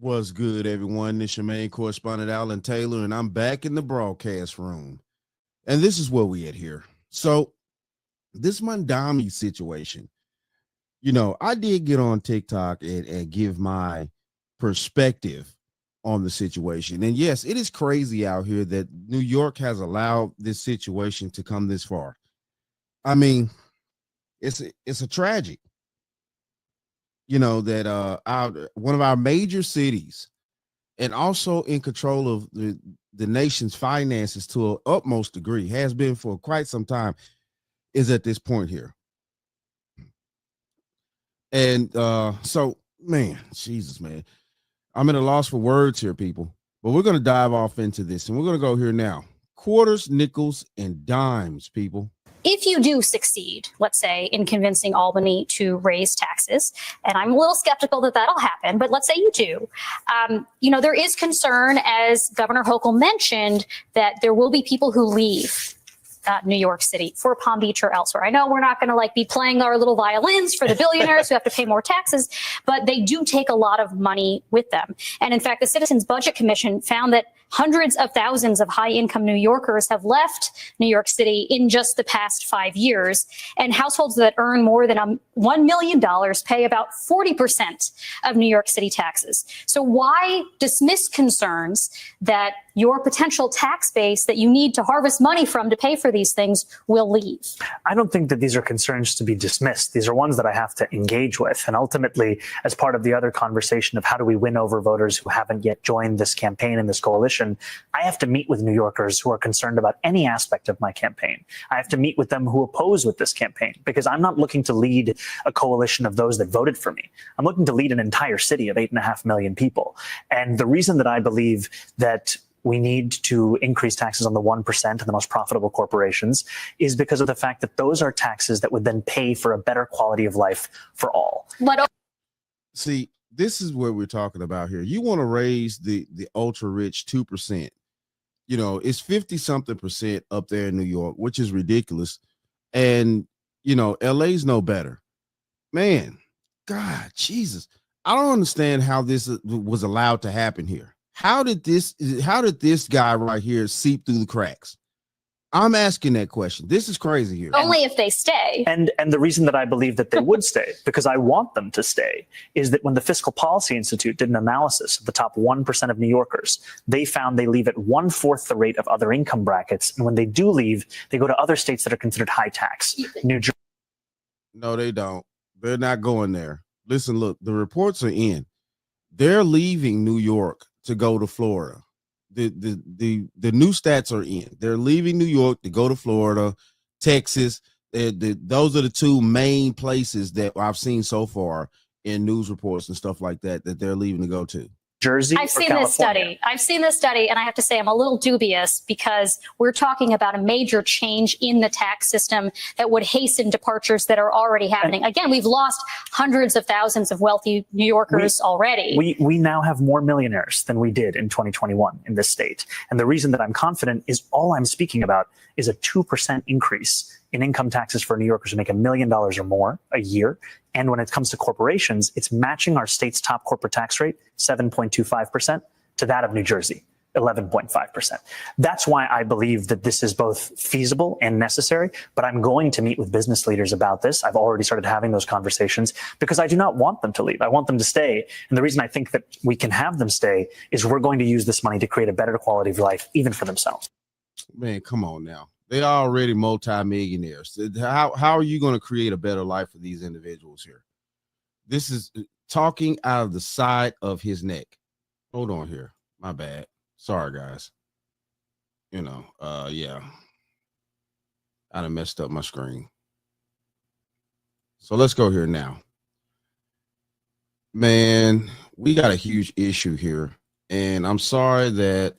What's good, everyone? This is your main correspondent, Alan Taylor, and I'm back in the broadcast room. And this is where we at here. So, this Memdani situation, I did get on TikTok and give my perspective on the situation. And yes, it is crazy out here that New York has allowed this situation to come this far. I mean, it's a tragic, that one of our major cities and also in control of the nation's finances to an utmost degree, has been for quite some time, is at this point here. And so, man, Jesus, man, I'm at a loss for words here, people. But we're going to dive off into this, and we're going to go here now. Quarters, nickels, and dimes, people. If you do succeed, let's say, in convincing Albany to raise taxes, and I'm a little skeptical that that'll happen, but let's say you do, there is concern, as Governor Hochul mentioned, that there will be people who leave New York City for Palm Beach or elsewhere. I know we're not going to be playing our little violins for the billionaires who have to pay more taxes, but they do take a lot of money with them. And in fact, the Citizens Budget Commission found that hundreds of thousands of high-income New Yorkers have left New York City in just the past 5 years, and households that earn more than $1 million pay about 40% of New York City taxes. So why dismiss concerns that your potential tax base that you need to harvest money from to pay for these things will leave? I don't think that these are concerns to be dismissed. These are ones that I have to engage with. And ultimately, as part of the other conversation of how do we win over voters who haven't yet joined this campaign and this coalition, I have to meet with New Yorkers who are concerned about any aspect of my campaign. I have to meet with them who oppose with this campaign, because I'm not looking to lead a coalition of those that voted for me. I'm looking to lead an entire city of 8.5 million people. And the reason that I believe that we need to increase taxes on the 1% and the most profitable corporations is because of the fact that those are taxes that would then pay for a better quality of life for all. See, this is what we're talking about here. You want to raise the ultra rich 2%. It's 50 something percent up there in New York, which is ridiculous. And, LA's no better. Man, God, Jesus. I don't understand how this was allowed to happen here. How did this guy right here seep through the cracks? I'm asking that question. This is crazy here. Only if they stay. And the reason that I believe that they would stay, because I want them to stay, is that when the Fiscal Policy Institute did an analysis of the top 1% of New Yorkers, they found they leave at 1/4 the rate of other income brackets. And when they do leave, they go to other states that are considered high tax. New Jersey. No, they don't. They're not going there. Listen, look, the reports are in. They're leaving New York to go to Florida. The new stats are in. They're leaving New York to go to Florida, Texas. Those are the two main places that I've seen so far in news reports and stuff like that they're leaving to go to. Jersey. I've seen this study. And I have to say I'm a little dubious, because we're talking about a major change in the tax system that would hasten departures that are already happening. Again, we've lost hundreds of thousands of wealthy New Yorkers already. We now have more millionaires than we did in 2021 in this state. And the reason that I'm confident is all I'm speaking about is a 2% increase in income taxes for New Yorkers who make $1 million or more a year. And when it comes to corporations, it's matching our state's top corporate tax rate, 7.25%, to that of New Jersey, 11.5%. That's why I believe that this is both feasible and necessary. But I'm going to meet with business leaders about this. I've already started having those conversations, because I do not want them to leave. I want them to stay. And the reason I think that we can have them stay is we're going to use this money to create a better quality of life, even for themselves. Man, come on now. They're already multimillionaires. How are you going to create a better life for these individuals here? This is talking out of the side of his neck. Hold on here. My bad. Sorry, guys. Yeah. I done messed up my screen. So let's go here now. Man, we got a huge issue here. And I'm sorry that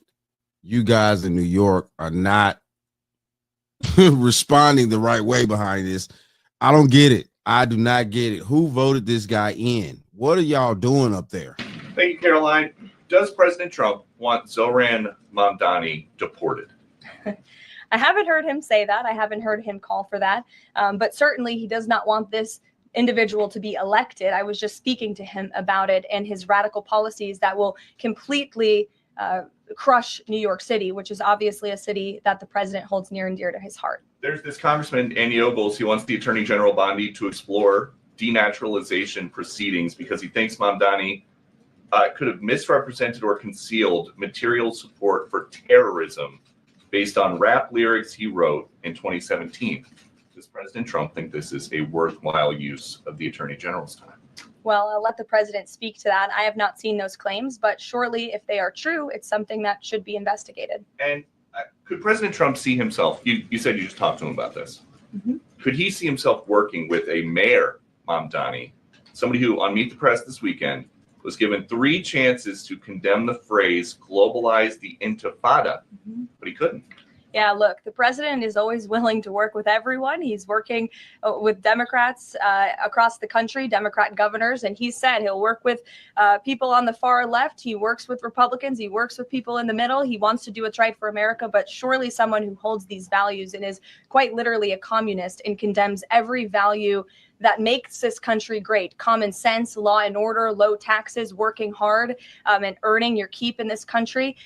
you guys in New York are not responding the right way behind this. I don't get it. I do not get it. Who voted this guy in? What are y'all doing up there? Thank you, Caroline. Does President Trump want Zohran Memdani deported? I haven't heard him say that. I haven't heard him call for that. But certainly he does not want this individual to be elected. I was just speaking to him about it and his radical policies that will completely crush New York City, which is obviously a city that the president holds near and dear to his heart. There's this Congressman N.Y.C. He wants the Attorney General Bondi to explore denaturalization proceedings because he thinks Memdani could have misrepresented or concealed material support for terrorism based on rap lyrics he wrote in 2017. Does President Trump think this is a worthwhile use of the Attorney General's time? Well, I'll let the president speak to that. I have not seen those claims, but surely if they are true, it's something that should be investigated. And could President Trump see himself, you said you just talked to him about this. Mm-hmm. Could he see himself working with a mayor, Memdani, somebody who on Meet the Press this weekend was given 3 chances to condemn the phrase globalize the intifada, but he couldn't? Yeah, look, the president is always willing to work with everyone. He's working with Democrats across the country, Democrat governors, and he said he'll work with people on the far left. He works with Republicans. He works with people in the middle. He wants to do what's right for America, but surely someone who holds these values and is quite literally a communist and condemns every value that makes this country great: common sense, law and order, low taxes, working hard, and earning your keep in this country.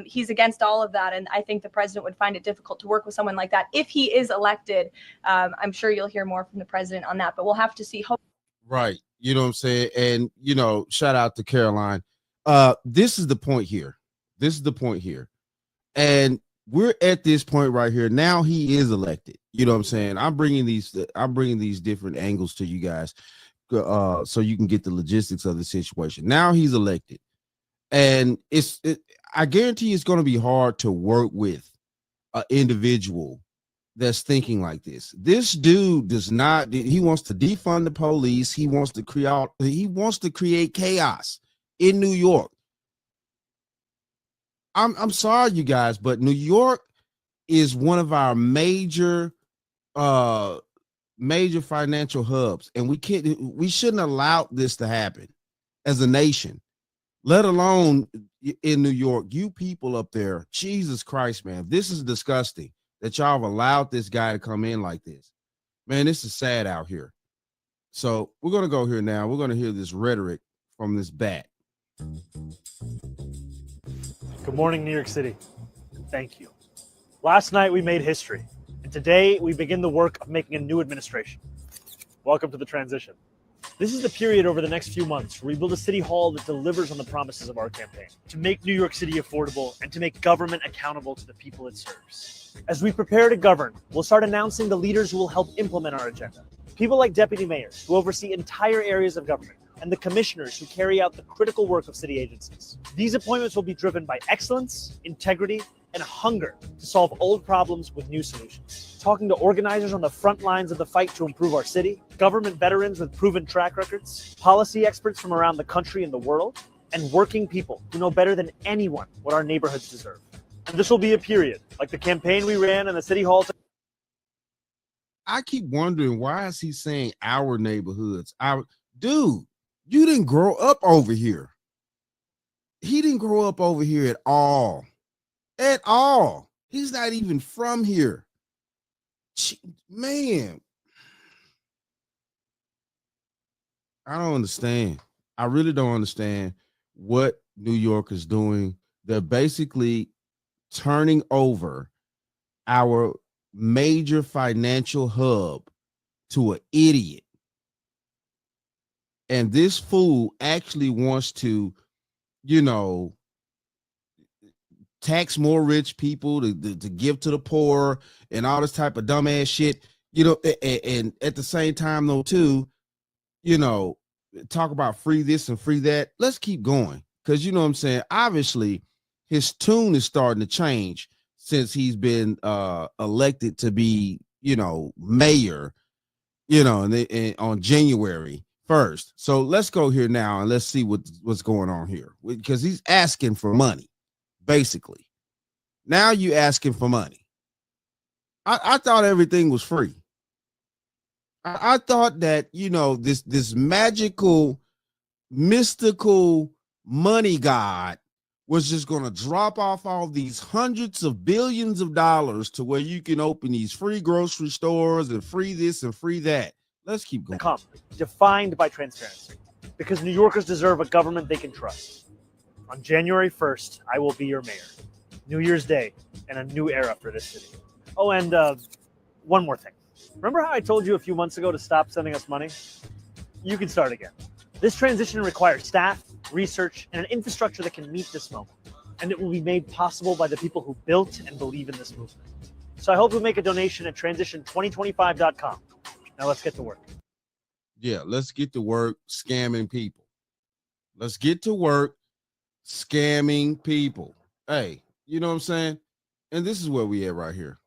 He's against all of that. And I think the president would find it difficult to work with someone like that. If he is elected, I'm sure you'll hear more from the president on that, but we'll have to see. Right. You know what I'm saying? And, you know, shout out to Caroline. This is the point here. And we're at this point right here. Now he is elected. You know what I'm saying? I'm bringing these different angles to you guys so you can get the logistics of the situation. Now he's elected. And I guarantee it's going to be hard to work with an individual that's thinking like this. This dude does not, he wants to defund the police. He wants to create chaos in New York. I'm sorry, you guys, but New York is one of our major financial hubs, and we shouldn't allow this to happen as a nation, let alone in New York. You people up there, Jesus Christ, man, this is disgusting that y'all have allowed this guy to come in like this. Man, this is sad out here. So we're going to go here now. We're going to hear this rhetoric from this bat. Good morning, New York City. Thank you. Last night we made history, and today we begin the work of making a new administration. Welcome to the transition. This is the period over the next few months where we build a city hall that delivers on the promises of our campaign, to make New York City affordable and to make government accountable to the people it serves. As we prepare to govern, we'll start announcing the leaders who will help implement our agenda. People like deputy mayors who oversee entire areas of government, and the commissioners who carry out the critical work of city agencies. These appointments will be driven by excellence, integrity, and a hunger to solve old problems with new solutions. Talking to organizers on the front lines of the fight to improve our city, government veterans with proven track records, policy experts from around the country and the world, and working people who know better than anyone what our neighborhoods deserve. And this will be a period, like the campaign we ran in the city hall. I keep wondering, why is he saying our neighborhoods? Dude, you didn't grow up over here. He didn't grow up over here at all. At all. He's not even from here. Man, I don't understand. I really don't understand what New York is doing. They're basically turning over our major financial hub to an idiot. And this fool actually wants to, tax more rich people to give to the poor and all this type of dumbass shit, and at the same time though too, talk about free this and free that. Let's keep going. Cause you know what I'm saying? Obviously his tune is starting to change since he's been elected to be, mayor, and on January 1st. So let's go here now and let's see what's going on here, because he's asking for money. Basically, now you asking for money. I thought everything was free. I thought that, this magical, mystical money god was just going to drop off all these hundreds of billions of dollars to where you can open these free grocery stores and free this and free that. Let's keep going. Come, defined by transparency, because New Yorkers deserve a government they can trust. On January 1st, I will be your mayor. New Year's Day and a new era for this city. Oh, and one more thing. Remember how I told you a few months ago to stop sending us money? You can start again. This transition requires staff, research, and an infrastructure that can meet this moment. And it will be made possible by the people who built and believe in this movement. So I hope you'll make a donation at transition2025.com. Now let's get to work. Yeah, let's get to work scamming people. Let's get to work scamming people. Hey, you know what I'm saying? And this is where we at right here.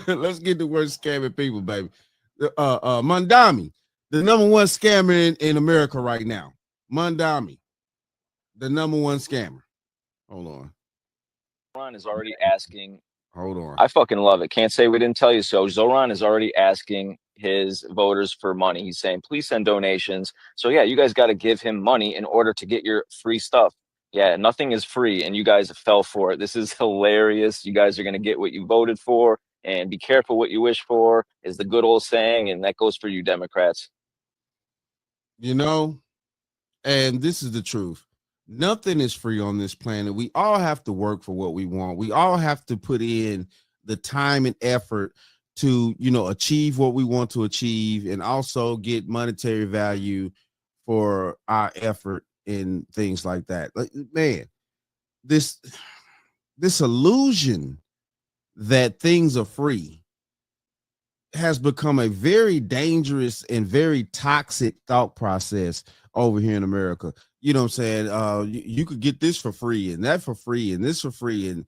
Let's get to work scamming people, baby. Memdani, the #1 scammer in America right now. Memdani, the #1 scammer. Hold on. Zohran is already asking. Hold on. I fucking love it. Can't say we didn't tell you so. Zohran is already asking his voters for money. He's saying, please send donations. So yeah, you guys got to give him money in order to get your free stuff. Yeah, nothing is free, and you guys fell for it. This is hilarious. You guys are going to get what you voted for, and be careful what you wish for, is the good old saying, and that goes for you Democrats. You know, and this is the truth. Nothing is free on this planet. We all have to work for what we want. We all have to put in the time and effort to, you know, achieve what we want to achieve, and also get monetary value for our effort and things like that. Like, man, this illusion that things are free has become a very dangerous and very toxic thought process over here in America. You know what I'm saying? You could get this for free and that for free and this for free, and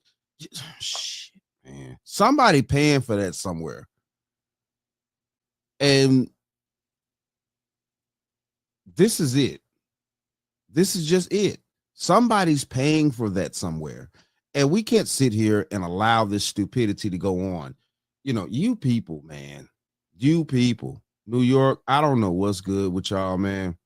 shit, man, somebody paying for that somewhere. And this is it. This is just it. Somebody's paying for that somewhere. And we can't sit here and allow this stupidity to go on. You know, you people, man, you people, New York, I don't know what's good with y'all, man,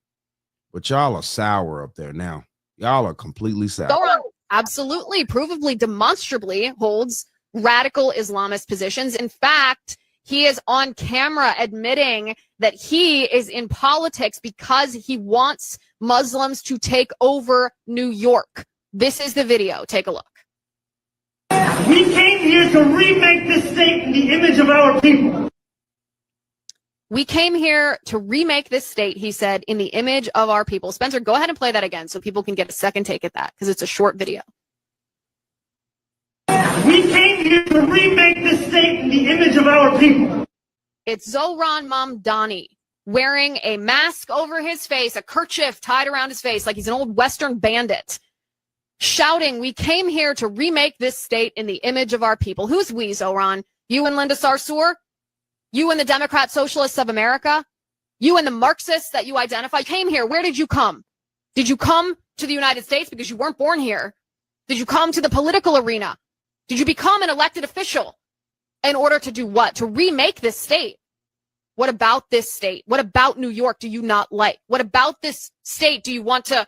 but y'all are sour up there now. Y'all are completely sour. Zohran absolutely, provably, demonstrably holds radical Islamist positions. In fact, he is on camera admitting that he is in politics because he wants Muslims to take over New York. This is the video. Take a look. We came here to remake this state in the image of our people. We came here to remake this state, he said, in the image of our people. Spencer, go ahead and play that again so people can get a second take at that, because it's a short video. We came here to remake this state in the image of our people. It's Zohran Memdani wearing a mask over his face, a kerchief tied around his face like he's an old Western bandit, shouting, we came here to remake this state in the image of our people. Who's we, Zohran? You and Linda Sarsour? You and the Democrat Socialists of America? You and the Marxists that you identify? You came here. Where did you come? Did you come to the United States because you weren't born here? Did you come to the political arena? Did you become an elected official in order to do what? To remake this state. What about this state? What about New York do you not like? What about this state do you want to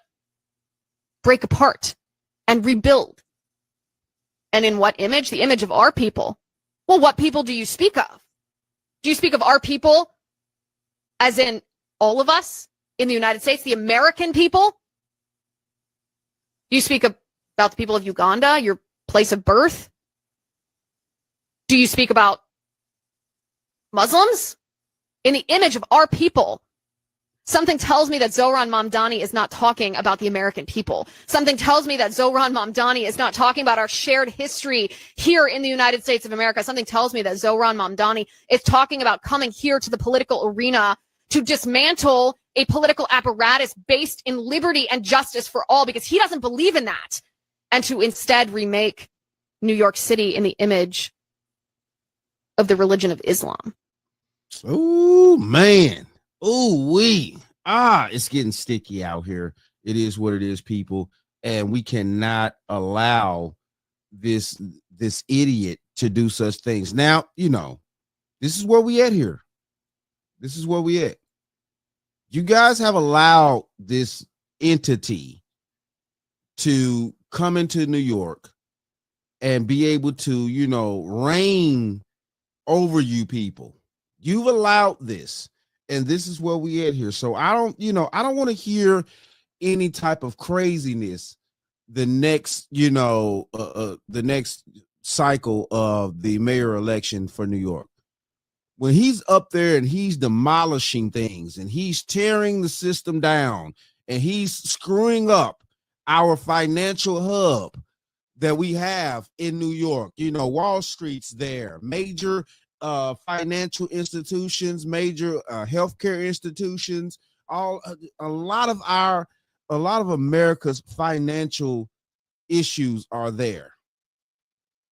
break apart and rebuild? And in what image? The image of our people. Well, what people do you speak of? Do you speak of our people as in all of us in the United States, the American people? Do you speak about the people of Uganda, your place of birth? Do you speak about Muslims? In the image of our people. Something tells me that Zohran Memdani is not talking about the American people. Something tells me that Zohran Memdani is not talking about our shared history here in the United States of America. Something tells me that Zohran Memdani is talking about coming here to the political arena to dismantle a political apparatus based in liberty and justice for all, because he doesn't believe in that, and to instead remake New York City in the image of the religion of Islam. Oh, man. Oh, it's getting sticky out here. It is what it is, people. And we cannot allow this idiot to do such things. Now, you know, this is where we at here. This is where we at. You guys have allowed this entity to come into New York and be able to, you know, reign over you people. You've allowed this. And this is where we at here. So I don't want to hear any type of craziness the next, the next cycle of the mayor election for New York. When he's up there and he's demolishing things and he's tearing the system down and he's screwing up our financial hub that we have in New York, Wall Street's there, major financial institutions, major healthcare institutions, a lot of America's financial issues are there.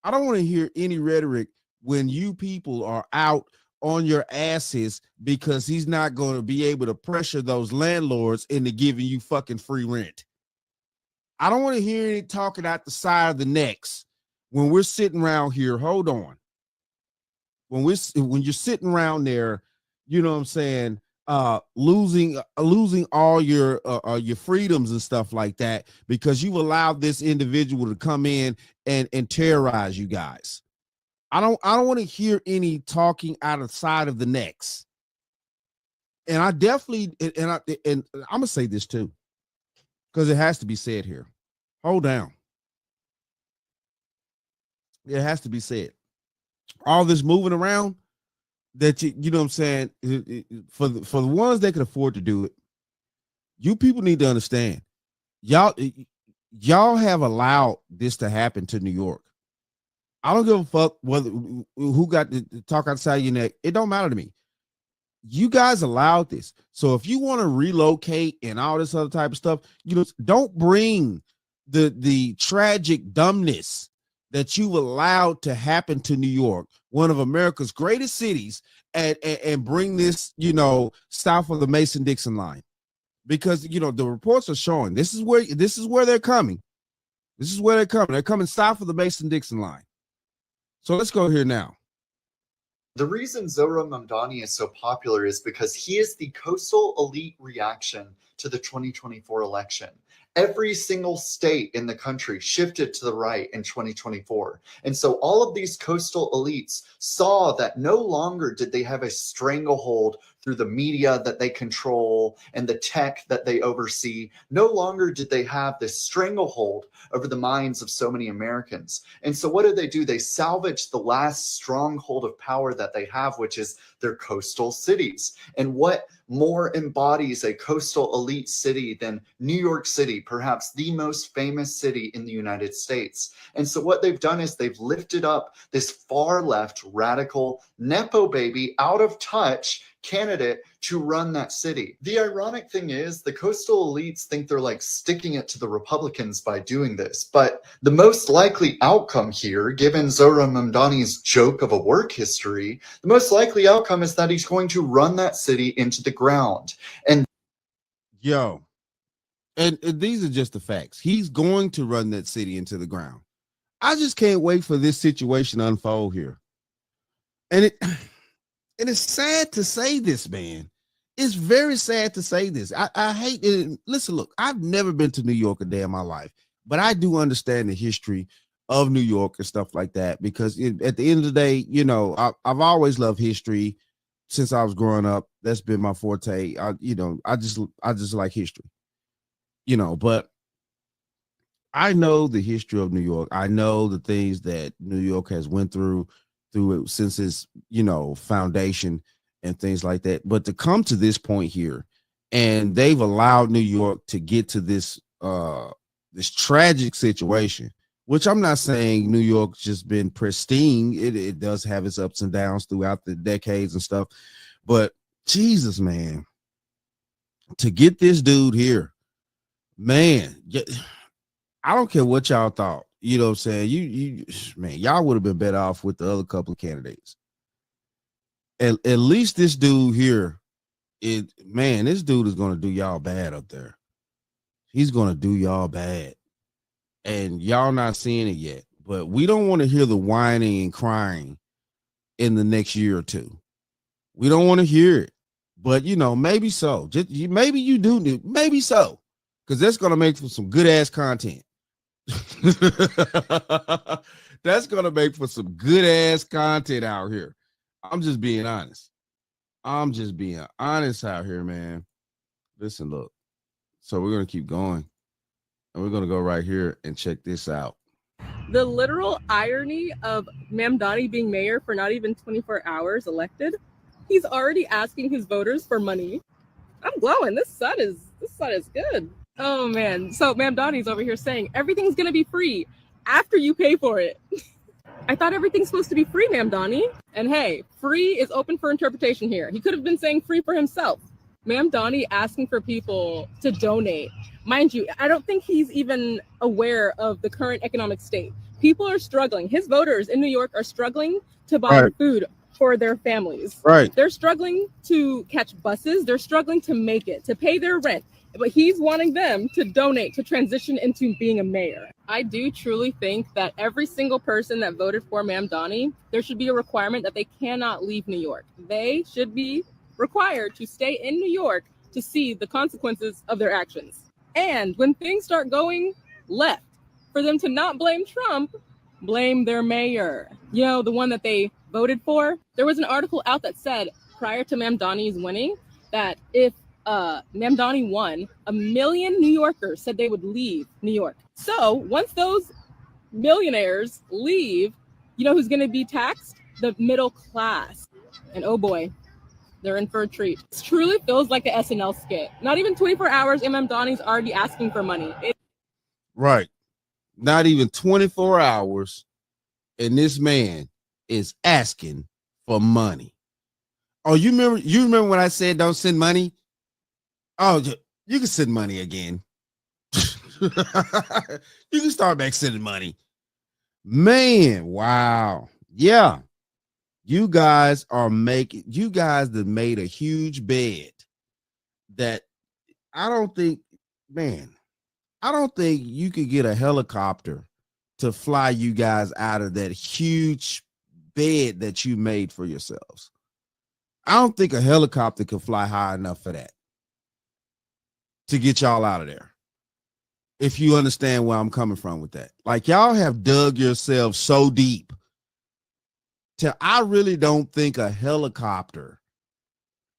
I don't want to hear any rhetoric when you people are out on your asses because he's not going to be able to pressure those landlords into giving you fucking free rent. I don't want to hear any talking out the side of the necks when we're sitting around here. Hold on. When you're sitting around there, you know what I'm saying, losing all your freedoms and stuff like that because you allowed this individual to come in and terrorize you guys. I don't want to hear any talking out of the side of the necks. And I definitely and I'm gonna say this too, because it has to be said here. Hold down. It has to be said. All this moving around that you know what I'm saying, for the ones that can afford to do it, you people need to understand. Y'all have allowed this to happen to New York. I don't give a fuck who got to talk outside your neck. It don't matter to me. You guys allowed this. So if you want to relocate and all this other type of stuff, don't bring the tragic dumbness that you've allowed to happen to New York, one of America's greatest cities, and bring this, south of the Mason-Dixon line. Because, the reports are showing this is where they're coming. This is where they're coming. They're coming south of the Mason-Dixon line. So let's go here now. The reason Zohran Memdani is so popular is because he is the coastal elite reaction to the 2024 election. Every single state in the country shifted to the right in 2024. And so all of these coastal elites saw that no longer did they have a stranglehold through the media that they control and the tech that they oversee. No longer did they have this stranglehold over the minds of so many Americans. And so what do? They salvaged the last stronghold of power that they have, which is their coastal cities. And what more embodies a coastal elite city than New York City, perhaps the most famous city in the United States? And so what they've done is they've lifted up this far left, radical, Nepo baby, out of touch candidate to run that city. The ironic thing is the coastal elites think they're like sticking it to the Republicans by doing this. But the most likely outcome here, given Zohran Memdani's joke of a work history, the most likely outcome is that he's going to run that city into the ground. And and these are just the facts. He's going to run that city into the ground. I just can't wait for this situation to unfold here. And it's sad to say this, man. It's very sad to say this. I hate it. Listen, look, I've never been to New York a day in my life, but I do understand the history of New York and stuff like that, because at the end of the day, I've always loved history since I was growing up. That's been my forte. I just like history, but I know the history of New York. I know the things that New York has went through it since its, foundation and things like that. But to come to this point here, and they've allowed New York to get to this tragic situation, which I'm not saying New York's just been pristine. It does have its ups and downs throughout the decades and stuff. But Jesus, man, to get this dude here, man, I don't care what y'all thought. You know what I'm saying? Man, y'all would have been better off with the other couple of candidates. At least this dude here, this dude is going to do y'all bad up there. He's going to do y'all bad. And y'all not seeing it yet. But we don't want to hear the whining and crying in the next year or two. We don't want to hear it. But, maybe so. Maybe you do. Maybe so. Because that's going to make for some good-ass content. That's gonna make for some good ass content out here. I'm just being honest. I'm just being honest out here, man. Listen, look. So we're gonna keep going, and we're gonna go right here and check this out. The literal irony of Memdani being mayor for not even 24 hours elected, he's already asking his voters for money. I'm glowing. This sun is good. Oh man. So Memdani's over here saying everything's gonna be free after you pay for it. I thought everything's supposed to be free, Memdani. And hey, free is open for interpretation here. He could have been saying free for himself. Memdani asking for people to donate. Mind you, I don't think he's even aware of the current economic state. People are struggling. His voters in New York are struggling to buy food for their families. Right. They're struggling to catch buses. They're struggling to make it, to pay their rent. But he's wanting them to donate to transition into being a mayor. I do truly think that every single person that voted for Memdani, there should be a requirement that they cannot leave New York. They should be required to stay in New York to see the consequences of their actions. And when things start going left, for them to not blame Trump, blame their mayor. You know, the one that they voted for. There was an article out that said prior to Memdani's winning that if Memdani won, 1 million New Yorkers said they would leave New York. So once those millionaires leave, you know who's going to be taxed? The middle class. And oh boy, they're in for a treat. This truly feels like an SNL skit. Not even 24 hours, and Memdani's already asking for money. Right. Not even 24 hours, and this man is asking for money. Oh, you remember when I said don't send money? Oh, you can send money again. You can start back sending money. Man, wow. Yeah. You guys that made a huge bed that I don't think you could get a helicopter to fly you guys out of that huge bed that you made for yourselves. I don't think a helicopter could fly high enough for that to get y'all out of there. If you understand where I'm coming from with that. Like, y'all have dug yourselves so deep till I really don't think a helicopter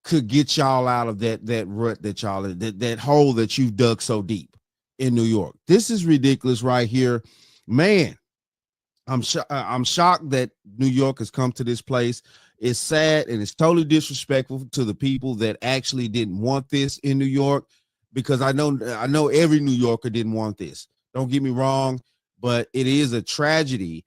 could get y'all out of that rut that y'all that hole that you've dug so deep in New York. This is ridiculous right here, man. I'm shocked that New York has come to this place. It's sad and it's totally disrespectful to the people that actually didn't want this in New York, because I know every New Yorker didn't want this. Don't get me wrong, but it is a tragedy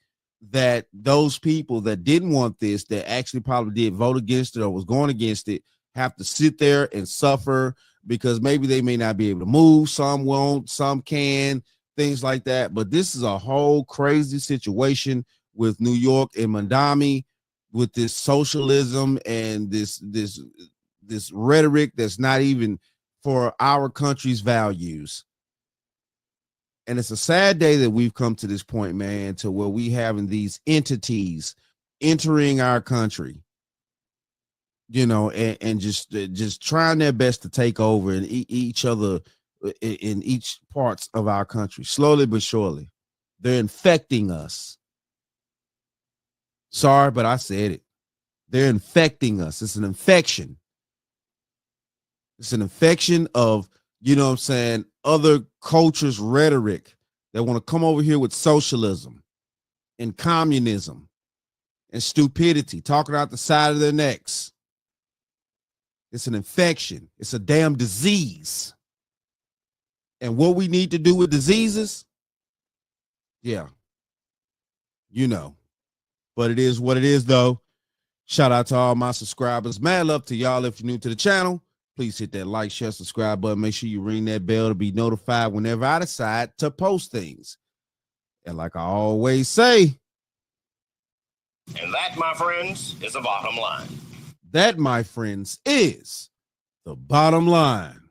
that those people that didn't want this, that actually probably did vote against it or was going against it, have to sit there and suffer because maybe they may not be able to move. Some won't, some can, things like that. But this is a whole crazy situation with New York and Memdani, with this socialism and this rhetoric that's not even for our country's values. And it's a sad day that we've come to this point, man, to where we having these entities entering our country, you know, and just trying their best to take over and each other in each parts of our country. Slowly but surely, they're infecting us. Sorry, but I said it. They're infecting us. It's an infection. It's an infection of, you know what I'm saying, other cultures' rhetoric that want to come over here with socialism and communism and stupidity, talking out the side of their necks. It's an infection. It's a damn disease. And what we need to do with diseases, yeah, you know. But it is what it is, though. Shout out to all my subscribers. Mad love to y'all. If you're new to the channel, please hit that like, share, subscribe button. Make sure you ring that bell to be notified whenever I decide to post things. And like I always say, and that, my friends, is the bottom line. That, my friends, is the bottom line.